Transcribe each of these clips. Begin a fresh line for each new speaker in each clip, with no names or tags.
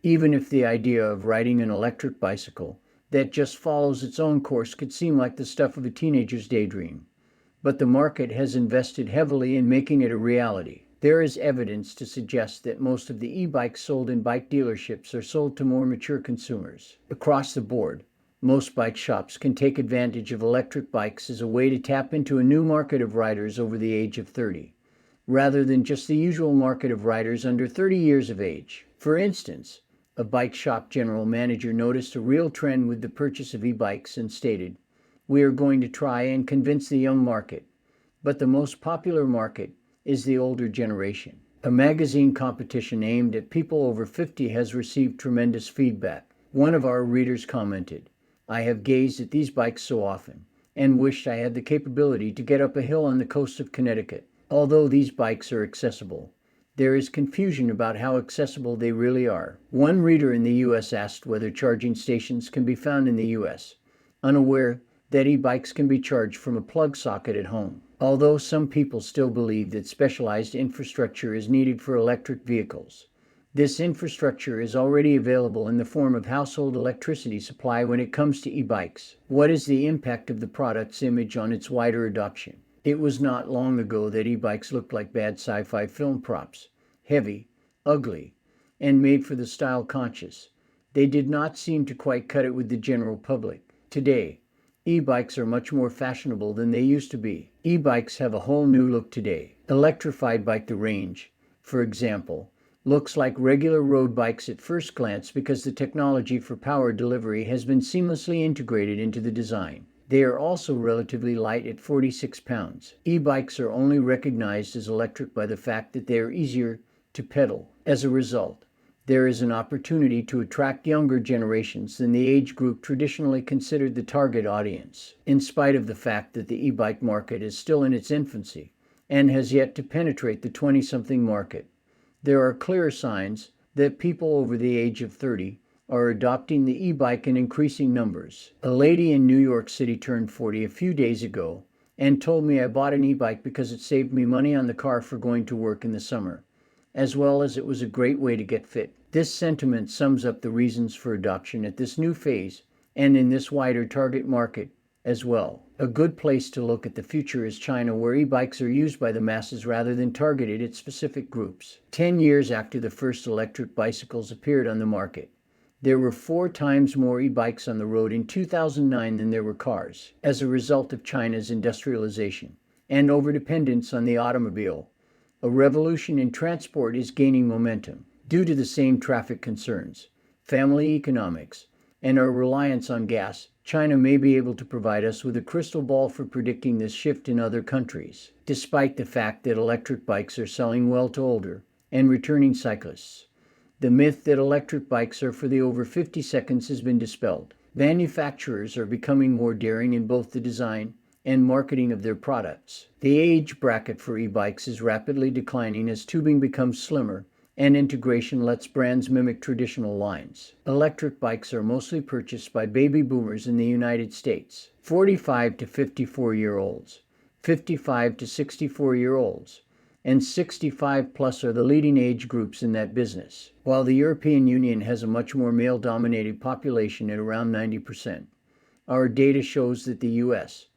Even if the idea of riding an electric bicycle that just follows its own course could seem like the stuff of a teenager's daydream. But the market has invested heavily in making it a reality. There is evidence to suggest that most of the e-bikes sold in bike dealerships are sold to more mature consumers. Across the board, most bike shops can take advantage of electric bikes as a way to tap into a new market of riders over the age of 30, rather than just the usual market of riders under 30 years of age. For instance, a bike shop general manager noticed a real trend with the purchase of e-bikes and stated, "We are going to try and convince the young market, but the most popular market is the older generation." A magazine competition aimed at people over 50 has received tremendous feedback. One of our readers commented, "I have gazed at these bikes so often and wished I had the capability to get up a hill on the coast of Connecticut. Although these bikes are accessible, there is confusion about how accessible they really are." One reader in the US asked whether charging stations can be found in the US, unaware that e-bikes can be charged from a plug socket at home. Although some people still believe that specialized infrastructure is needed for electric vehicles, this infrastructure is already available in the form of household electricity supply when it comes to e-bikes. What is the impact of the product's image on its wider adoption? It was not long ago that e-bikes looked like bad sci-fi film props, heavy, ugly, and made for the style conscious. They did not seem to quite cut it with the general public. Today, e-bikes are much more fashionable than they used to be. E-bikes have a whole new look today. Electrified bike to range, for example, looks like regular road bikes at first glance because the technology for power delivery has been seamlessly integrated into the design. They are also relatively light at 46 pounds. E-bikes are only recognized as electric by the fact that they are easier to pedal. As a result, there is an opportunity to attract younger generations than the age group traditionally considered the target audience. In spite of the fact that the e-bike market is still in its infancy and has yet to penetrate the 20-something market, there are clear signs that people over the age of 30 are adopting the e-bike in increasing numbers. A lady in New York City turned 40 a few days ago and told me, "I bought an e-bike because it saved me money on the car for going to work in the summer, as well as it was a great way to get fit." This sentiment sums up the reasons for adoption at this new phase and in this wider target market as well. A good place to look at the future is China, where e-bikes are used by the masses rather than targeted at specific groups. 10 years after the first electric bicycles appeared on the market, there were 4 times more e-bikes on the road in 2009 than there were cars. As a result of China's industrialization and overdependence on the automobile, a revolution in transport is gaining momentum. Due to the same traffic concerns, family economics, and our reliance on gas, China may be able to provide us with a crystal ball for predicting this shift in other countries. Despite the fact that electric bikes are selling well to older and returning cyclists, the myth that electric bikes are for the over 50 seconds has been dispelled. Manufacturers are becoming more daring in both the design and marketing of their products. The age bracket for e-bikes is rapidly declining as tubing becomes slimmer and integration lets brands mimic traditional lines. Electric bikes are mostly purchased by baby boomers in the United States, 45 to 54-year-olds, 55 to 64-year-olds, and 65 plus are the leading age groups in that business. While the European Union has a much more male-dominated population at around 90%, our data shows that the US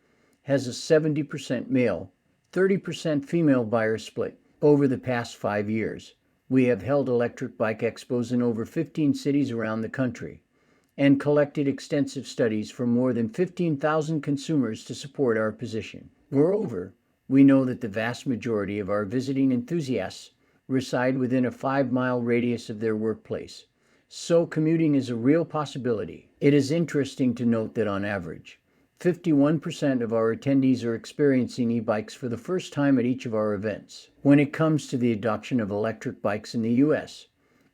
has a 70% male, 30% female buyer split. Over the past 5 years, we have held electric bike expos in over 15 cities around the country and collected extensive studies from more than 15,000 consumers to support our position. Moreover, we know that the vast majority of our visiting enthusiasts reside within a 5-mile radius of their workplace, so commuting is a real possibility. It is interesting to note that on average, 51% of our attendees are experiencing e-bikes for the first time at each of our events. When it comes to the adoption of electric bikes in the US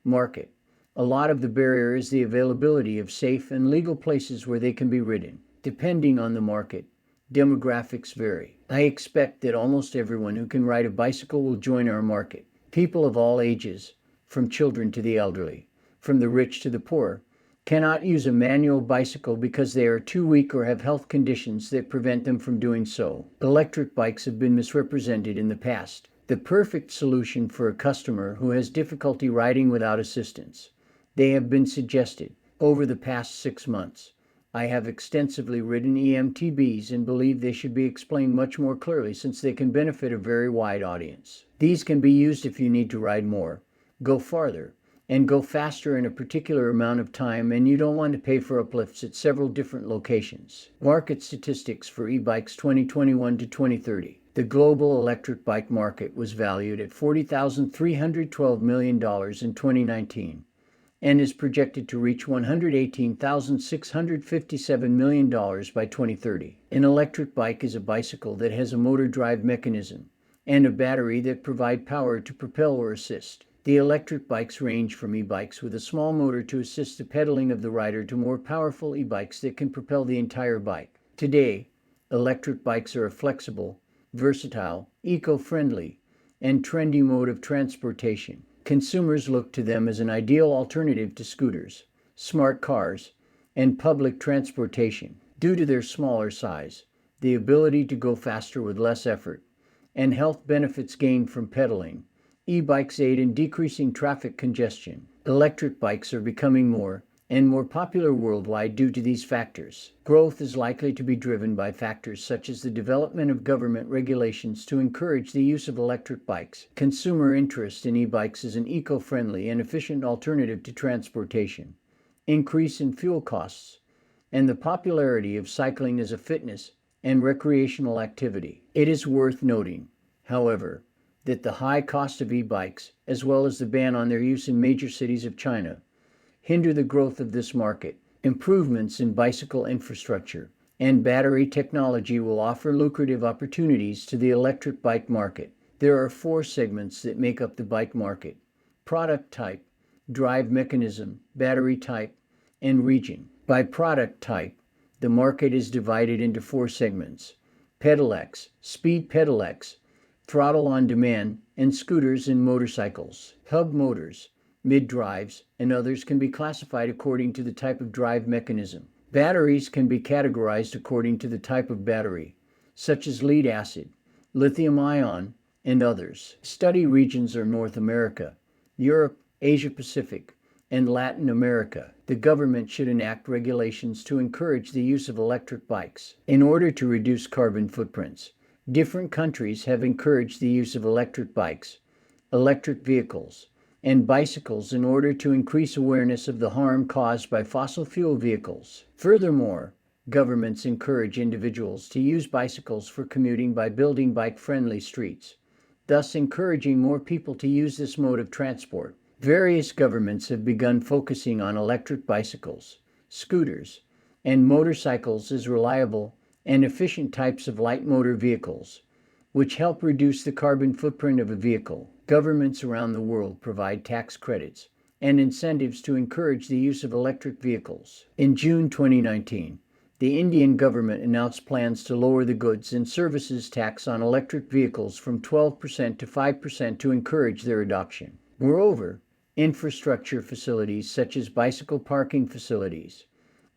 market, a lot of the barrier is the availability of safe and legal places where they can be ridden. Depending on the market, demographics vary. I expect that almost everyone who can ride a bicycle will join our market. People of all ages, from children to the elderly, from the rich to the poor, cannot use a manual bicycle because they are too weak or have health conditions that prevent them from doing so. Electric bikes have been misrepresented in the past. The perfect solution for a customer who has difficulty riding without assistance. They have been suggested. Over the past 6 months, I have extensively ridden EMTBs and believe they should be explained much more clearly since they can benefit a very wide audience. These can be used if you need to ride more, go farther, and go faster in a particular amount of time and you don't want to pay for uplifts at several different locations. Market statistics for e-bikes 2021 to 2030. The global electric bike market was valued at $40,312 million in 2019 and is projected to reach $118,657 million by 2030. An electric bike is a bicycle that has a motor drive mechanism and a battery that provide power to propel or assist. The electric bikes range from e-bikes with a small motor to assist the pedaling of the rider to more powerful e-bikes that can propel the entire bike. Today, electric bikes are a flexible, versatile, eco-friendly, and trendy mode of transportation. Consumers look to them as an ideal alternative to scooters, smart cars, and public transportation. Due to their smaller size, the ability to go faster with less effort, and health benefits gained from pedaling, e-bikes aid in decreasing traffic congestion. Electric bikes are becoming more and more popular worldwide due to these factors. Growth is likely to be driven by factors such as the development of government regulations to encourage the use of electric bikes, consumer interest in e-bikes as an eco-friendly and efficient alternative to transportation, increase in fuel costs, and the popularity of cycling as a fitness and recreational activity. It is worth noting, however, that the high cost of e-bikes, as well as the ban on their use in major cities of China, hinder the growth of this market. Improvements in bicycle infrastructure and battery technology will offer lucrative opportunities to the electric bike market. There are 4 segments that make up the bike market: product type, drive mechanism, battery type, and region. By product type, the market is divided into 4 segments: pedelecs, speed pedelecs, throttle on demand, and scooters and motorcycles. Hub motors, mid-drives, and others can be classified according to the type of drive mechanism. Batteries can be categorized according to the type of battery, such as lead acid, lithium-ion, and others. Study regions are North America, Europe, Asia-Pacific, and Latin America. The government should enact regulations to encourage the use of electric bikes. In order to reduce carbon footprints, different countries have encouraged the use of electric bikes, electric vehicles, and bicycles in order to increase awareness of the harm caused by fossil fuel vehicles. Furthermore, governments encourage individuals to use bicycles for commuting by building bike-friendly streets, thus encouraging more people to use this mode of transport. Various governments have begun focusing on electric bicycles, scooters, and motorcycles as reliable and efficient types of light motor vehicles, which help reduce the carbon footprint of a vehicle. Governments around the world provide tax credits and incentives to encourage the use of electric vehicles. In June 2019, the Indian government announced plans to lower the goods and services tax on electric vehicles from 12% to 5% to encourage their adoption. Moreover, infrastructure facilities such as bicycle parking facilities,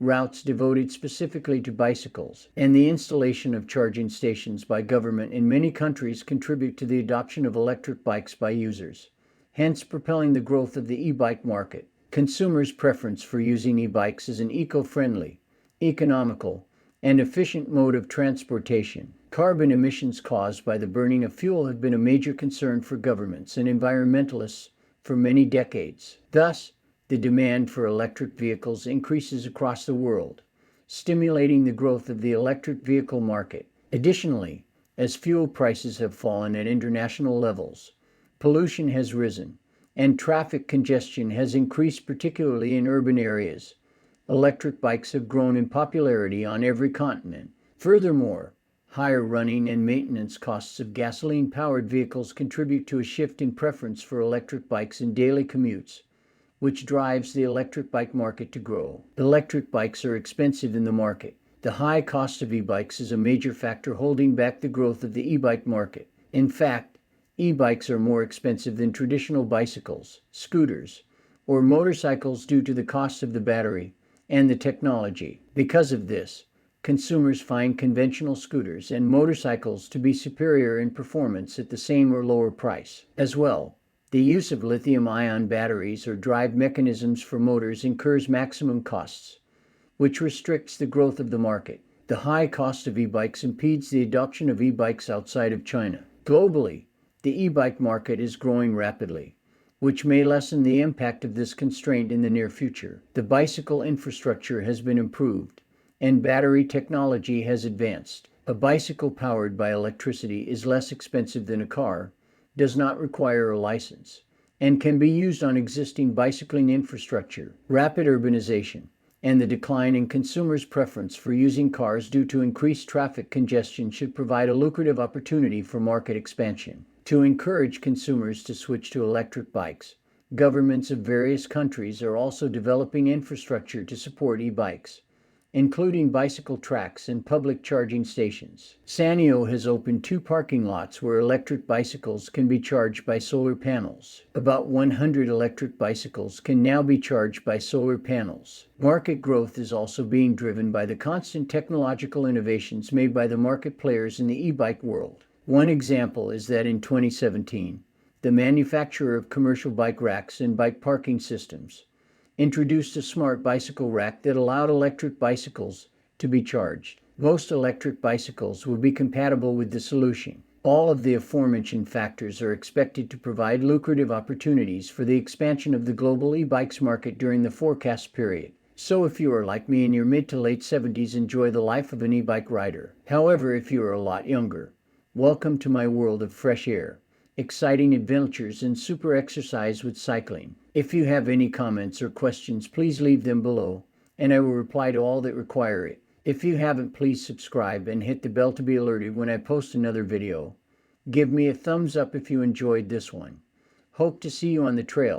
routes devoted specifically to bicycles, and the installation of charging stations by government in many countries contribute to the adoption of electric bikes by users, hence propelling the growth of the e-bike market. Consumers' preference for using e-bikes as an eco-friendly, economical, and efficient mode of transportation. Carbon emissions caused by the burning of fuel have been a major concern for governments and environmentalists for many decades. Thus, the demand for electric vehicles increases across the world, stimulating the growth of the electric vehicle market. Additionally, as fuel prices have fallen at international levels, pollution has risen, and traffic congestion has increased, particularly in urban areas. Electric bikes have grown in popularity on every continent. Furthermore, higher running and maintenance costs of gasoline-powered vehicles contribute to a shift in preference for electric bikes in daily commutes, which drives the electric bike market to grow. Electric bikes are expensive in the market. The high cost of e-bikes is a major factor holding back the growth of the e-bike market. In fact, e-bikes are more expensive than traditional bicycles, scooters, or motorcycles due to the cost of the battery and the technology. Because of this, consumers find conventional scooters and motorcycles to be superior in performance at the same or lower price. As well, The use of lithium-ion batteries or drive mechanisms for motors incurs maximum costs, which restricts the growth of the market. The high cost of e-bikes impedes the adoption of e-bikes outside of China. Globally, the e-bike market is growing rapidly, which may lessen the impact of this constraint in the near future. The bicycle infrastructure has been improved, and battery technology has advanced. A bicycle powered by electricity is less expensive than a car, does not require a license, and can be used on existing bicycling infrastructure. Rapid urbanization and the decline in consumers' preference for using cars due to increased traffic congestion should provide a lucrative opportunity for market expansion. To encourage consumers to switch to electric bikes, governments of various countries are also developing infrastructure to support e-bikes, including bicycle tracks and public charging stations. Sanyo has opened 2 parking lots where electric bicycles can be charged by solar panels. About 100 electric bicycles can now be charged by solar panels. Market growth is also being driven by the constant technological innovations made by the market players in the e-bike world. One example is that in 2017, the manufacturer of commercial bike racks and bike parking systems introduced a smart bicycle rack that allowed electric bicycles to be charged. Most electric bicycles will be compatible with the solution. All of the aforementioned factors are expected to provide lucrative opportunities for the expansion of the global e-bikes market during the forecast period. So if you are like me in your mid to late 70s, enjoy the life of an e-bike rider. However, if you are a lot younger, welcome to my world of fresh air, exciting adventures, and super exercise with cycling. If you have any comments or questions, please leave them below, and I will reply to all that require it. If you haven't, please subscribe and hit the bell to be alerted when I post another video. Give me a thumbs up if you enjoyed this one. Hope to see you on the trail.